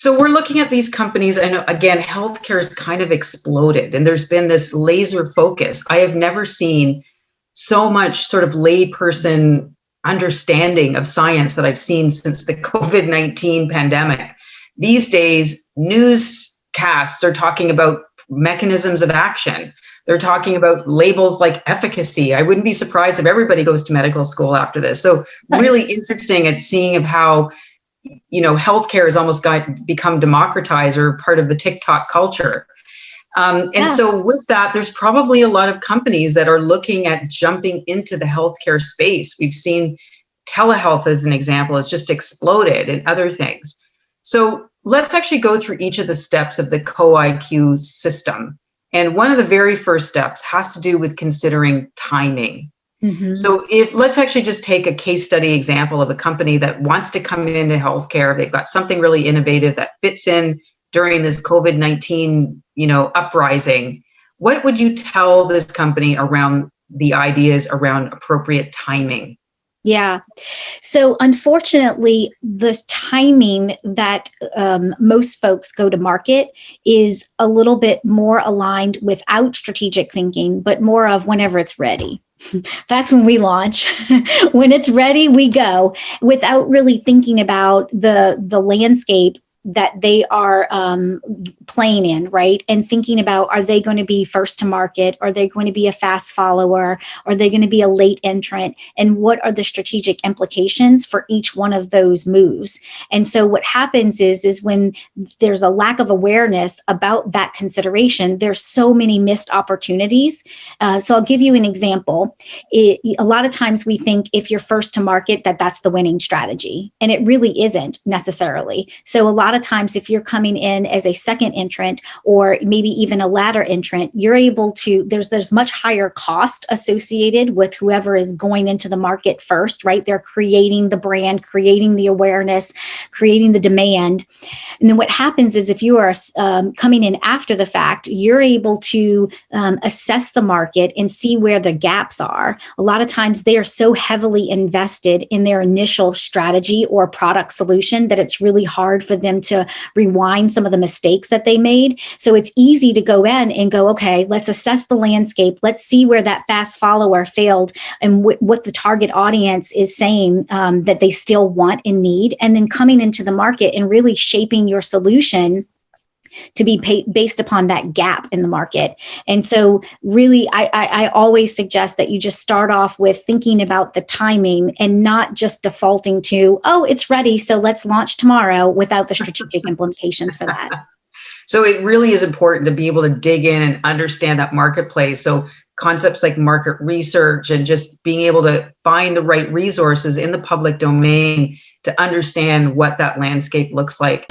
So we're looking at these companies, and again, healthcare has kind of exploded, and there's been this laser focus. I have never seen so much sort of layperson understanding of science that I've seen since the COVID-19 pandemic. These days, newscasts are talking about mechanisms of action. They're talking about labels like efficacy. I wouldn't be surprised if everybody goes to medical school after this. So really interesting at seeing of how, healthcare has almost become democratized or part of the TikTok culture. So with that, there's probably a lot of companies that are looking at jumping into the healthcare space. We've seen telehealth as an example has just exploded, and other things. So let's actually go through each of the steps of the 𝗀𝗃𝗃 system. And one of the very first steps has to do with considering timing. Mm-hmm. So let's actually just take a case study example of a company that wants to come into healthcare. They've got something really innovative that fits in during this COVID-19, uprising. What would you tell this company around the ideas around appropriate timing? Yeah. So unfortunately, the timing that most folks go to market is a little bit more aligned without strategic thinking, but more of whenever it's ready. That's when we launch. When it's ready, we go, without really thinking about the landscape that they are playing in, right? And thinking about, are they going to be first to market? Are they going to be a fast follower? Are they going to be a late entrant? And what are the strategic implications for each one of those moves? And so what happens is when there's a lack of awareness about that consideration, there's so many missed opportunities. So I'll give you an example. A lot of times we think if you're first to market, that's the winning strategy. And it really isn't necessarily. So a lot of times, if you're coming in as a second entrant or maybe even a latter entrant, you're able to, there's much higher cost associated with whoever is going into the market first, right? They're creating the brand, creating the awareness, creating the demand. And then what happens is if you are coming in after the fact, you're able to assess the market and see where the gaps are. A lot of times they are so heavily invested in their initial strategy or product solution that it's really hard for them to rewind some of the mistakes that they made. So it's easy to go in and go, okay, let's assess the landscape. Let's see where that fast follower failed and what the target audience is saying that they still want and need. And then coming into the market and really shaping your solution to be based upon that gap in the market. And so really, I always suggest that you just start off with thinking about the timing and not just defaulting to, oh, it's ready, so let's launch tomorrow, without the strategic implications for that. So it really is important to be able to dig in and understand that marketplace. So concepts like market research and just being able to find the right resources in the public domain to understand what that landscape looks like.